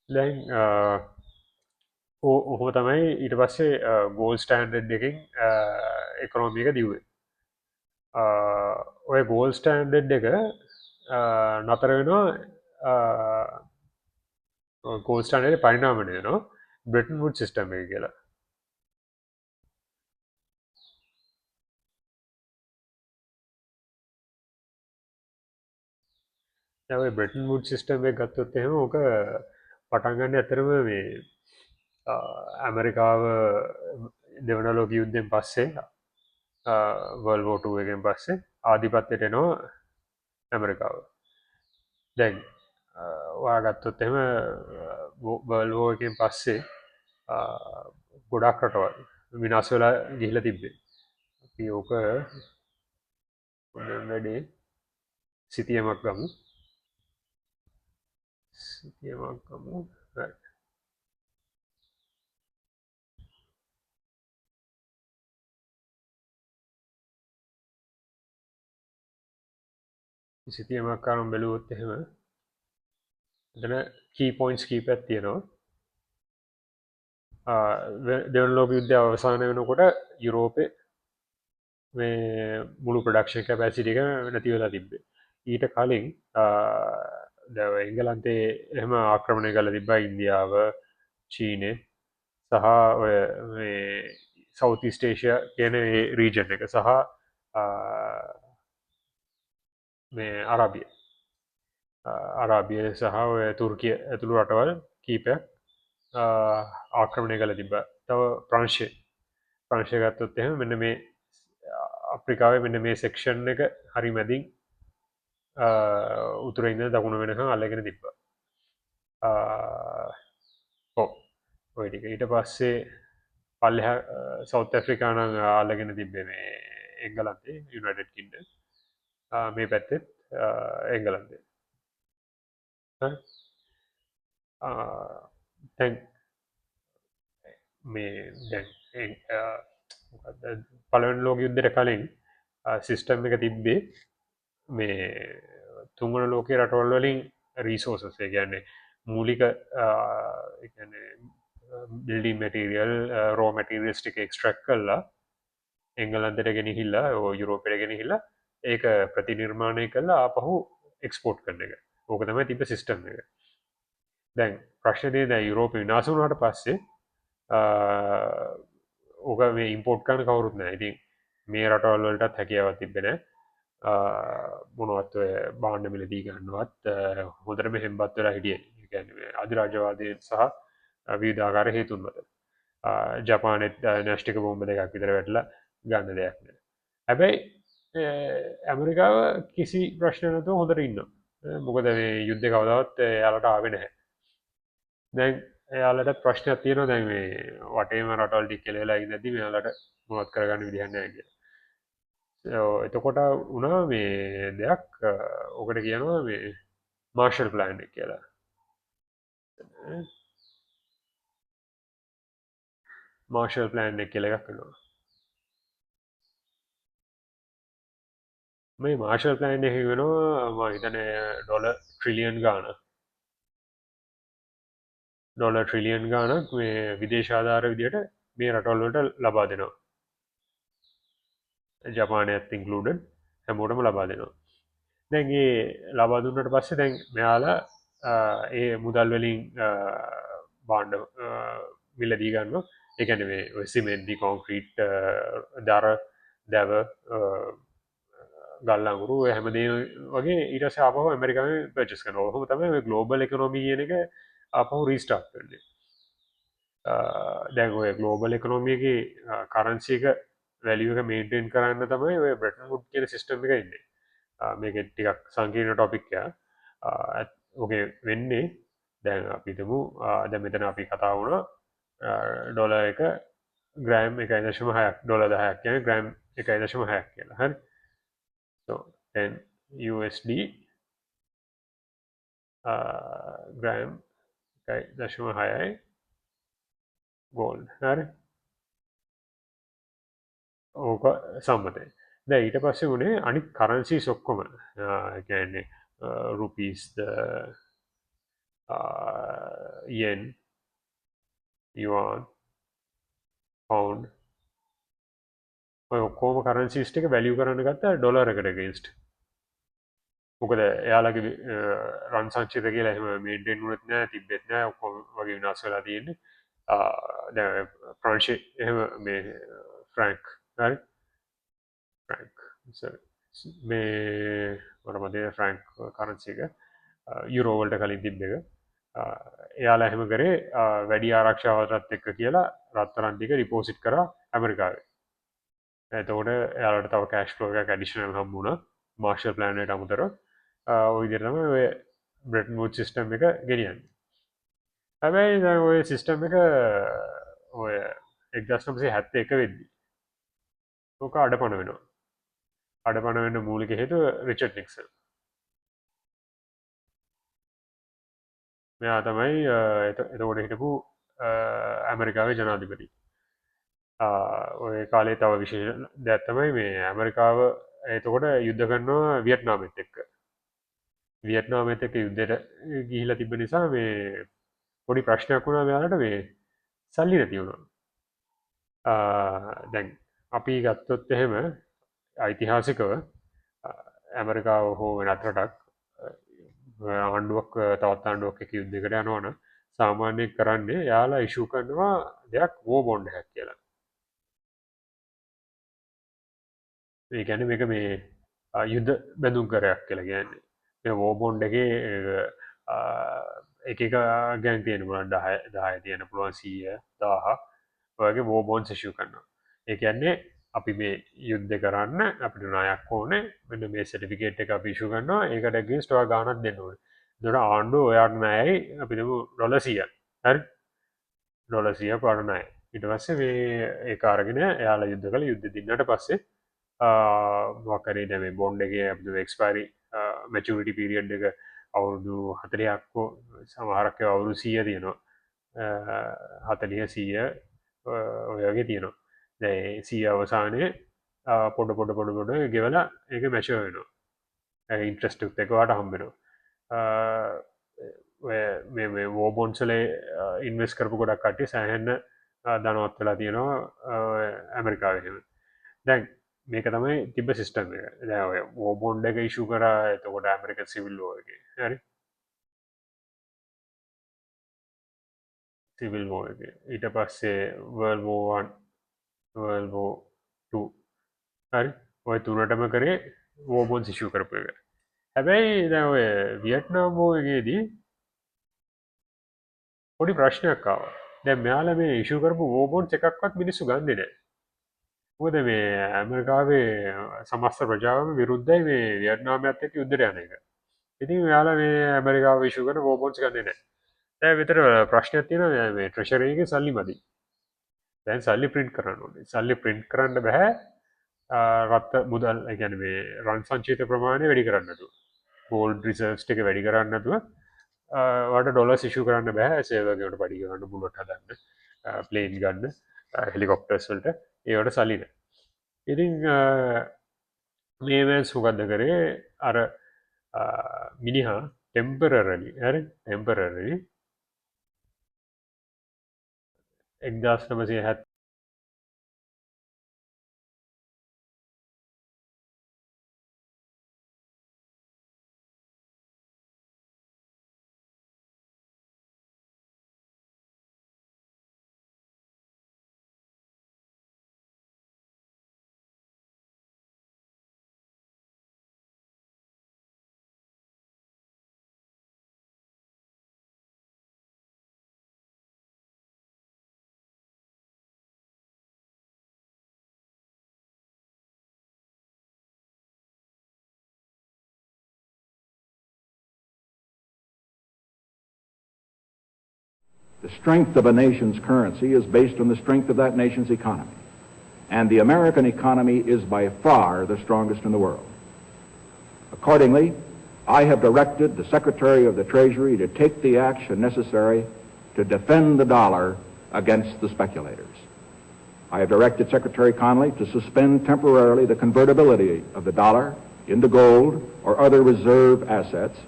දැන් ඔහෝ තමයි ඊට පස්සේ ගෝල් ස්ටන්ඩ් එකින් එකනෝමික දිවේ ඔය ගෝල් ස්ටන්ඩ් එක නතර වෙනවා ගෝල්ස්ටාන්ඩේ පරිනාමණය නවා බ්‍රටන් වුඩ් සිස්ටම් එක කියලා ඇයි බ්‍රටන් වුඩ් සිස්ටම් එක ගත්තොත් එහෙම ඕක පටන්ගන්න ඇතරම මේ ඇමරිකාව දෙවන ලෝක යුද්ධෙන් පස්සේ වල්වෝටුව එකෙන් පස්සේ ආධිපත්තයට එනවා ඇමරිකාව දැන් වාගත්තොත් එම බල්වෝ එකෙන් පස්සේ ගොඩක් රටවල් විනාස් වෙලා ගිහිල තිබ්බේ අපි ඕක වැඩේ සිතියමක් ගමු සිතියමක් ගමු සිතියමක් කාරම් බැලුවොත් එහෙම එතන කී පොයින්ස් කීප ඇත් තියෙනවා දෙවන ලෝක යුද්ධ අවසාන වෙනකොට යුරෝපය මේ මුළු ප්‍රඩක්ෂන් කැපැසිටික නැති වෙලා තිබ්බේ ඊට කලින් දැව එංගලන්තේ එහම ආක්‍රමණය කල තිබ්බා ඉන්දියාව චීනය සහ ඔය සෞති ස්ටේෂය කියන රීජන් එක සහ මේ අරාබිය අරාබිය සහ ඔය තුර්කිය ඇතුළු රටවල් කීපයක් ආක්‍රමණය කළ තිබ තව ප්‍රංශය ගත්තොත් එහෙම මෙන්න මේ අප්‍රිකාවේ මෙන්න මේ සෙක්ෂන් එක හරි මැදින් උතුරඉන්න දකුණ වෙනක අල්ලගෙන තිබ්බ ඔයටික ඊට පස්සේ පල්ලහ සෞත් ඇෆ්‍රිකාන අල්ලගෙන තිබ්බේ මේ එංගලන්තේ යුනයිටඩ් කින්ඩ මේ පැත්තෙත් එංගලන්දේ තැන් මේ දැන් පලවන් ලෝක යුද්ධට කලින් සිිස්ටම් එක තිබ්බේ මේ තුංගන ලෝක රටවල් වලින් රීසෝසසේ ගැන්නේ මූලික බිල්ඩි මටරියල් රෝ මටරිස්ටික එක්ස්ට්‍රක් කල්ලා එංගලන්දට ගෙන හිල්ලා යුරෝපයට ගෙන හිල්ලා ඒක ප්‍රතිනිර්මාණය කල්ලා ආපහු එක්ස්පෝට් කරන එක ඕක තමයි තිබ සිිස්ටම් එක දැන් ප්‍රශ්නය දැ යුරෝප විනාසුනට පස්සේ ඕක මේ ඉම්පෝට් කන කවුරුත් නෑ ඉතින් මේ රටවල් වලටත් හැකියාවත් තිබෙන මොනවත් බාණ්ඩ මිලදී ගන්නවත් හොදරම හෙම්බත් වෙලා හිටිය අධිරාජවාදය සහ විධාකාර හේතුන් මත ජපානෙත් නැෂ්ටික බෝම්බ දෙකක් විතර වැටලා ගන්න දෙයක්න හැබැයි ඇමරිකාව කිසි ප්‍රශ්නනතු හොඳර ඉන්න මොකද මේ යුද්ධ කවදවත් යාලට ආවෙ නැහැ දැන් එයාලට ප්‍රශ්නයක් තියෙන දැන් මේ වටේම රටවල් ටික කෙලෙලා ඉඳදී මෙයාලට මොනවත් කරගන්න විදිහක් නැහැ කියලා. එතකොට වුණා මේ දෙයක් ඔකට කියනවා මේ මාර්ෂල් ප්ලෑන් එක කියලා. මාර්ෂල් ප්ලෑන් එක කියලා එකක් කරනවා. මේ මාර්ෂල් ප්ලෑන් එක වෙනවා මම හිතන්නේ ඩොලර් ට්‍රිලියන් ගාන. ඩොලර් ට්‍රිලියන් ගානක් මේ විදේශාධාර විදියට මේ රටවල් වලට ලබා දෙනවා. ජපානයත් ඉන්ක්ලූඩඩ් හැමෝටම ලබා දෙනවා. දැන්ගේ ලබා දුන්නට පස්සේ දැන් මෙයාලා ඒ මුදල් වලින් බාණ්ඩ මිලදී ගන්න එකන මේ සිමෙන්දි කොන්ක්‍රීට් දර දැව ගල්ලංගුරු හැමදේ වගේ ඊටස අපහ ඇමරිකාව පචස් කන හොම තම ගලෝබල් එකනොමි කියන එක අපහු රීස්ටාර්ට් කරන්නේ දැන්ඔය ගලෝබල් එකනොමියගේ කරන්සික වැලියක මේන්ටෙන් කරන්න තමයි ඔය බ්‍රටන් මුඩ් කියන සිිස්ටම එක ඉන්නේ මේක ටිකක් සංකීර්ණ ටොපික්ය ඕකේ වෙන්නේ දැන් අපිතමු දැ මෙතන අපි කතා වුණ ඩොල එක ග්‍රෑම් එකයි දශම හයක් ඩොල දහයක් කියන ග්‍රෑම් එකයි දශම හයක් කියලා හ USD ග්‍රෑම් එකයි දශම හයයි ගෝල් හරි ඕක සම්මතය දැ ඊට පස්සේ වුණේ අනි කරන්සි සොක්කොම ගැන්නේ රුපිස්ද යෙන් යවාන් පවන්් ඔක්කෝම කරන්සිස්ටික වැලිය කරන්න ගත්ත ඩොලර එකට ගේස්ට මොකද එයාලගේ රන් සංචිත කියලා එහම මේන්ටෙන් නුවත් නෑ තිබෙත් නෑ ඔක්කොම වගේ විනාස් වෙලා තියෙන්නේ ප්‍රංශි එහම මේ ෆ්‍රැන්ක් හරි ෆ්‍රැන්ක් මේ වරමදේ ෆ්‍රැන්ක් කරන්සික යුරෝවල්ට කලින් තිබ්බ එක එයාලා එහෙම කරේ වැඩි ආරක්ෂාවටත් එක්ක කියලා රත්තරන්ටික රිපෝසිට් කර ඇමරිකාවේ ඇතකොට එයාලට තව කෑශ් ලෝක ඇඩිෂනල් හම්බුණ මාර්ශල් ප්ලෑනට අමුතර ඔයිදිරම ඔය බ්‍රට් මූඩ් සිිස්ටම් එක ගෙනියන්න හැබැයි ඔය සිිස්ටම් එක ඔය එක්දස්නම්සේ හැත්ත එක වෙද්දි ඕක අඩ පණ වෙනවා අඩ පණ වෙන්න මූලික හේතු රිචට් නික්ස මෙයා තමයි එතකොට හිටපු ඇමරිකාවේ ජනාධිපති ඔය කාලේ තව විශේෂ දැත්තමයි මේ ඇමරිකාව එතකොට යුද්ධ කරන්නවා වියට්නාමත් එක්ක වියට්නාමත එක යුද්ධයට ගිහිල තිබ නිසා මේ පොඩි ප්‍රශ්නයක් වුණා මෙයාලට මේ සල්ලි නැති වුණා දැන් අපි ගත්තොත් එහෙම ඓතිහාසිකව ඇමරිකාව හෝ වෙනත් රටක් ආණ්ඩුවක් තවත් ආණ්ඩුවක් එක යුද්ධකට යනවන සාමාන්‍ය කරන්නේ යාලා ඉශු කරනවා දෙයක් වෝ බොන්්ඩ හැක් කියලා ඒ ගැන එක මේ යුද්ධ බැඳුම් කරයක් කියලා කියන්නේ වෝබොන්්ඩගේ එක ගැන් තියෙන පුලන් දාය තියෙන පුළුවන් සීය දාහ ඔයගේ වෝබෝන් සශූ කරනවා ඒන්නේ අපි මේ යුද්ධ කරන්න අපිට නායක් ඕනේ මෙන්න මේ සටිෆිකේට් එක පිශු කරන්නවා ඒකටගේ ස්ටවා ගානත් දෙන්නුව දොට ආණ්ඩු ඔයාට නෑයි අපිම ඩොලසිය හරි ඩොලසිය පරණයි ඉටවස්ස මේ ඒකාරගෙන එයාලා යුද්ධ කළ යුද්ධ දින්නට පස්සේ මොකරේ දැම බොන්්ඩගේ ඇ එක්ස්පාරි මැචුවිටි පිරිියඩ් එක අවුරුදු හතරයක්කෝ සමහරක්ක අවුරු සීය තියෙනවා හතලිය සීය ඔයගේ තියෙනවා දැ සී අවසානය පොඩ ගෙවලා ඒක මැශ වෙනවා ඉන්ට්‍රස්ටක් එකවාට හම්බෙනවා මේ වෝබොන්සලේ ඉන්වස් කරපු ගොඩක් කට්ටි සෑහෙන්න දනවත් වෙලා තියෙනවා ඇමරිකාවහෙම දැන් මේක තමයි තිබ සිිස්ටම් එක ඕබොන්්ඩ එක ඉශු කර එතකොට ඇමරික සිවිල්ලෝගේ හරි සිවිල් ෝගේ ඊට පස්සේ වර්ල්බෝවන් වර්ල්බෝ හරි ඔය තුනටම කරේ වෝබෝන් සිිෂු කරපු එක හැබැයි දැ වියට්නාම්බෝගේදී පොඩි ප්‍රශ්නයක්කාව දැ මෙයාල මේ ඉශු කරපු වෝබෝන් එකක්වත් මිනිස්සු ගන්නන මොද මේ ඇමරිකාවේ සමස්ත ප්‍රජාවම විරුද්ධයි මේ වියට්නාමත් එක් යුද්ධර යන එක ඉතින් යාල මේ ඇමරිකාව විශෂ කන ෝබෝන්ස් ගන්නන ඇ විතර ප්‍රශ්නයක් තියන මේ ට්‍රශරයක සල්ලි මදී දැන් සල්ලි ප්‍රින්ට් කරන්න ඕනේ සල්ලි ප්‍රින්ට් කරන්න බැහැ රත්ත මුදල් ගැන මේ රන් සංචේත ප්‍රමාණය වැඩි කරන්නතු බෝල් රිසර්ස්් එක වැඩි කරන්නතුව වට ඩොල සිශු කරන්න බැහැ සේවකට පඩි කරන්න බුලොට හදන්න ප්ලේන් ගන්න හෙලිකොප්ටර්ස්වල්ට ඒවට සලින ඉතිං මේවැන් සුගත්ද කරේ අර මිනිහා ටෙම්පරරලි ඇ ටෙම්පරරලි එක්දස් නමසේ හැත් The strength of a nation's currency is based on the strength of that nation's economy. And the American economy is by far the strongest in the world. Accordingly, I have directed the Secretary of the Treasury to take the action necessary to defend the dollar against the speculators. I have directed Secretary Connally to suspend temporarily the convertibility of the dollar into gold or other reserve assets,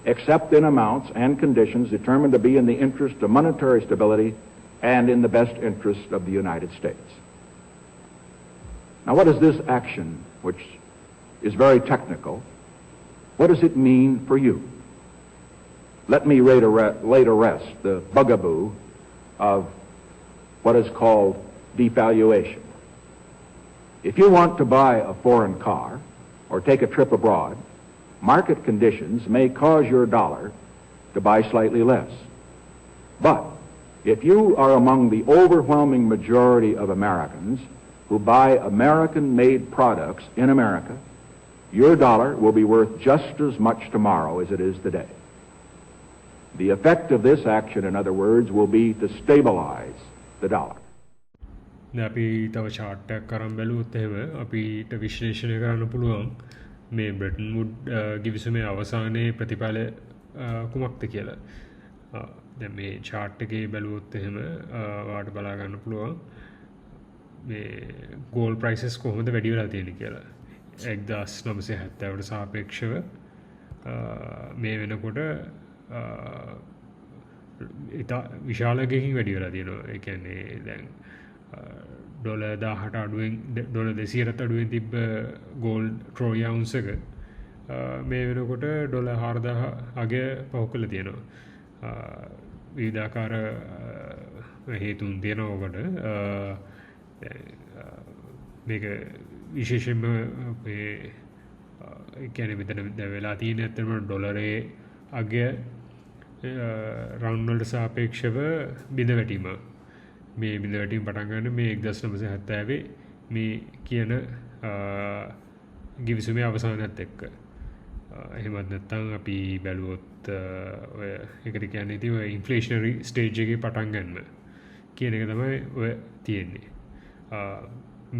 except in amounts and conditions determined to be in the interest of monetary stability and in the best interest of the United States. Now, what is this action, which is very technical, what does it mean for you? Let me lay to rest the bugaboo of what is called devaluation. If you want to buy a foreign car or take a trip abroad, market conditions may cause your dollar to buy slightly less. But if you are among the overwhelming majority of Americans who buy American-made products in America, your dollar will be worth just as much tomorrow as it is today. The effect of this action, in other words, will be to stabilize the dollar. අපි තව chart එකක් අරන් බැලුවොත් එහෙම අපිට විශ්ලේෂණය කරන්න පුළුවන් මේ බ්‍රෙටන් වුඩ් ගිවිසුමේ අවසානයේ ප්‍රතිඵල කුමක්ද කියලා. දැන් මේ chart එකේ බැලුවොත් එහෙම ඔයාලට බලා ගන්න පුළුවන් මේ gold prices කොහොමද වැඩි වෙලා තියෙන්නේ කියලා. 1970ට සාපේක්ෂව මේ වෙනකොට ඉතා විශාලකකින් වැඩි වෙලා තියෙනවා. ඒ කියන්නේ දැන් ඩොලර් 1000ට අඩුවෙන් ඩොලර් 200ට අඩුවෙන් තිබ්බ ගෝල්ඩ් ට්‍රෝයි අවුන්ස් එක මේ වෙනකොට ඩොලර් 4000 අගය පහු කරලා තියෙනවා. විවිධාකාර හේතුන් තියෙනවා ඔකට. මේක විශේෂයෙන්ම මේ ඒ කියන්නේ මෙතන දැන් වෙලා තියෙන ඇත්තටම ඩොලරේ අගය රවුන්ඩ් වලට සාපේක්ෂව බිඳ වැටීම. මේ බිඳ වැටීම පටන් ගන්න මේ 1970 මේ කියන ගිවිසුමේ අවසානයත් එක්ක. එහෙමත් නැත්නම් අපි බැලුවොත් ඔය ඒකට කියන්නේ ඉතින් ඔය ඉන්ෆ්ලේෂනරි ස්ටේජ් එකේ පටන් ගන්න කියන එක තමයි ඔය තියෙන්නේ.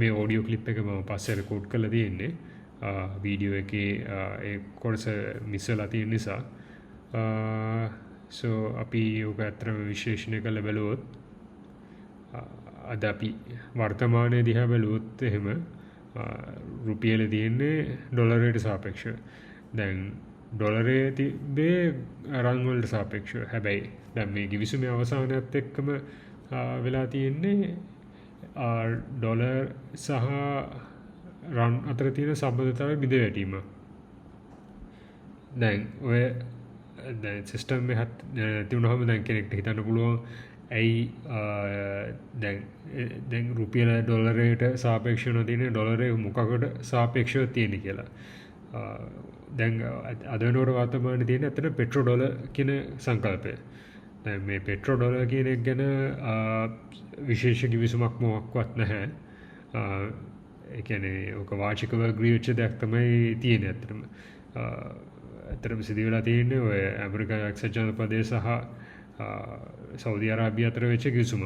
මේ ඔඩියෝ ක්ලිප් එක මම පස්සේ රෙකෝඩ් කරලා තියෙන්නේ. වීඩියෝ එකේ ඒ කොටස මිස් වෙලා තියෙන නිසා. so අපි ඔක අතරම විශ්ලේෂණය කරලා බැලුවොත් අද අපි වර්තමානයේ දිහා බැලුවොත් එහෙම රුපියල තියෙන්නේ ඩොලරයට සාපේක්ෂව. දැන් ඩොලරේ තිබේ රන් වලට සාපේක්ෂව. හැබැයි දැන් මේ ගිවිසුමේ අවසානයත් එක්කම වෙලා තියෙන්නේ ඩොලර් සහ රන් අතර තියෙන සම්බන්ධතාවය බිඳ වැටීම. දැන් ඔය දැන් සිස්ටම් එකක් තියුණාම දැන් කෙනෙක්ට හිතන්න පුළුවන් ඇයි දැන් රුපියල ඩොලරයට සාපේක්ෂව තියෙන ඩොලරේ මොකකට සාපේක්ෂව තියෙන්නේ කියලා. දැන් අද වෙනකොට වර්තමානයේ තියෙන අතන පෙට්‍රෝ ඩොලර් කියන සංකල්පය. දැන් මේ පෙට්‍රෝ ඩොලර් කියන එක ගැන විශේෂ කිවිසුමක් මොකක්වත් නැහැ. ඒ කියන්නේ ඔක වාචිකව අග්‍රී වෙච්ච දෙයක් තමයි තියෙන්නේ අතරම. අතරම සිදු වෙලා තියෙන්නේ ඔය ඇමරිකානු එක්සත් ජනපදයේ සහ සෞදි අරාබිය අතර වෙච්ච කිවිසුම.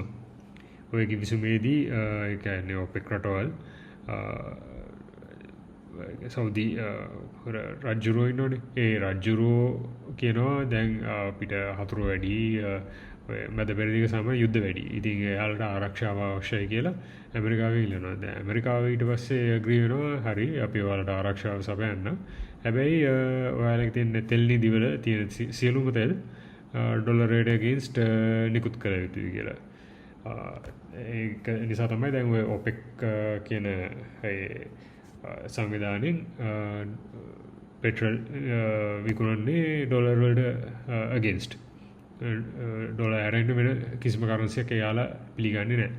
ඔය කිවිසුමේදී ඒ කියන්නේ ඔපෙක් රටවල් සෞදි රජ්ජුරුවෝ ඉන්නෝනේ. ඒ රජ්ජුරුවෝ කියනවා දැන් අපිට හතුරු වැඩි මැද පෙරදිග සමය යුද්ධ වැඩි. ඉතින් එයාලට ආරක්ෂාව අවශ්‍යයි කියලා ඇමරිකාව ඉල්ලනවා. දැන් ඇමරිකාව ඊට පස්සේ ඇග්‍රී වෙනවා හරි අපි ඔයාලට ආරක්ෂාව සපයන්න. හැබැයි ඔයාලගේ තියෙන තෙල් නිදිවල තියෙන සියලුම තෙල් ඩොලරයට අගේන්ස්ට් නිකුත් කළ යුතුයි කියලා. ඒක නිසා තමයි දැන් ඔය ඔපෙක් කියන සංවිධානයෙන් පෙට්‍රල් විකුණන්නේ ඩොලර් වලට අගේන්ස්ට්. ඩොලර් ඇරෙන්න වෙන කිසිම කරන්සියක් එයාලා පිළිගන්නේ නැහැ.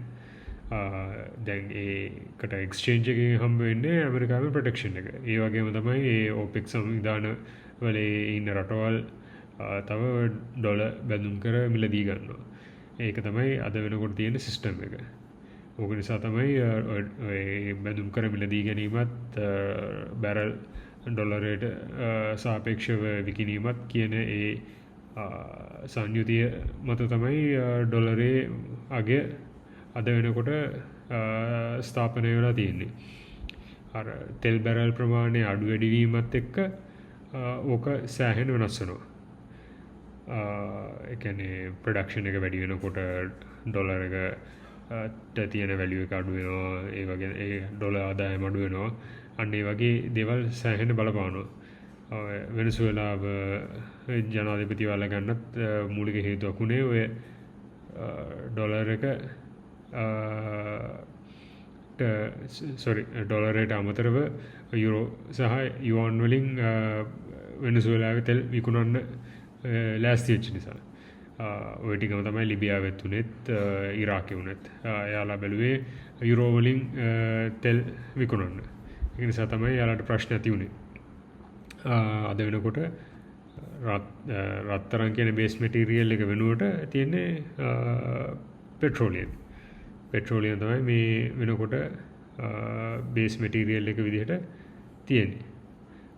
දැන් ඒකට එක්ස්චේන්ජ් එකකින් හම්බ වෙන්නේ ඇමරිකාවේ ප්‍රොටෙක්ෂන් එක. ඒ වගේම තමයි ඒ ඔපෙක් සංවිධාන වල ඉන්න රටවල් තව ඩොලර් බැඳුම් කර මිලදී ගන්නවා. ඒක තමයි අද වෙනකොට තියෙන සිස්ටම් එක. ඕක නිසා තමයි බැඳුම් කර මිලදී ගැනීමත් බැරල් ඩොලරයට සාපේක්ෂව විකිණීමත් කියන ඒ සංයුතිය මත තමයි ඩොලරේ අගය අද වෙනකොට ස්ථාපනය වෙලා තියෙන්නේ. අර තෙල් බැරල් ප්‍රමාණය අඩු වැඩිවීමත් එක්ක ඕක සෑහෙන වෙනස් වෙනවා. ඒ කියන්නේ ප්‍රොඩක්ෂන් එක වැඩි වෙනකොට ඩොලර් එකට තියෙන වැලියු එක අඩු වෙනවා. ඒ වගේ ඒ ඩොලර් ආදායම අඩු වෙනවා. අන්න ඒ වගේ දේවල් සෑහෙන බලපානවා. වෙනසුවෙලාව ජනාධිපතිවල ගන්නත් මූලික හේතුවක් උනේ ඔය ඩොලර් එක ඩොලරයට අමතරව යුරෝ සහ යුවන් වලින් වෙනසුවෙලාව තෙල් විකුණන්න ලෑස්ති වෙච්ච නිසා. ඔය ටිකම තමයි ලිබියාවෙත් උනේත් ඉරාකෙ උනේත්. එයාලා බැලුවේ යුරෝ වලින් තෙල් විකුණන්න. ඒ නිසා තමයි එයාලට ප්‍රශ්න ඇති උනේ. අද වෙනකොට රත්තරන් කියන බේස් මැටීරියල් එක වෙනුවට තියෙන්නේ පෙට්‍රෝලියම්. පෙට්‍රෝලියම් තමයි මේ වෙනකොට බේස් මැටීරියල් එක විදිහට තියෙන්නේ.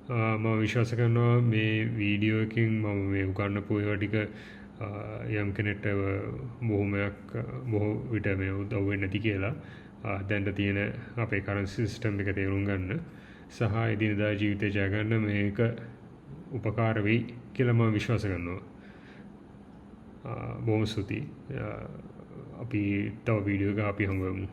මම විශ්වාස කරනවා මේ වීඩියෝ එකකින් මම මේ උගන්වපු ඒවා ටික යම් කෙනෙක්ට බොහෝ විට මේ උදව් වෙන්නේ නැති කියලා. දැන් තියෙන අපේ කරන්සි සිස්ටම් එක තේරුම් ගන්න සහ එදිනදා ජීවිතය ජය ගන්න මේක උපකාර වෙයි කියලා මම විශ්වාස කරනවා. බොහොම ස්තුතියි. අපි තව වීඩියෝ එකක් අපි හමු වෙමු.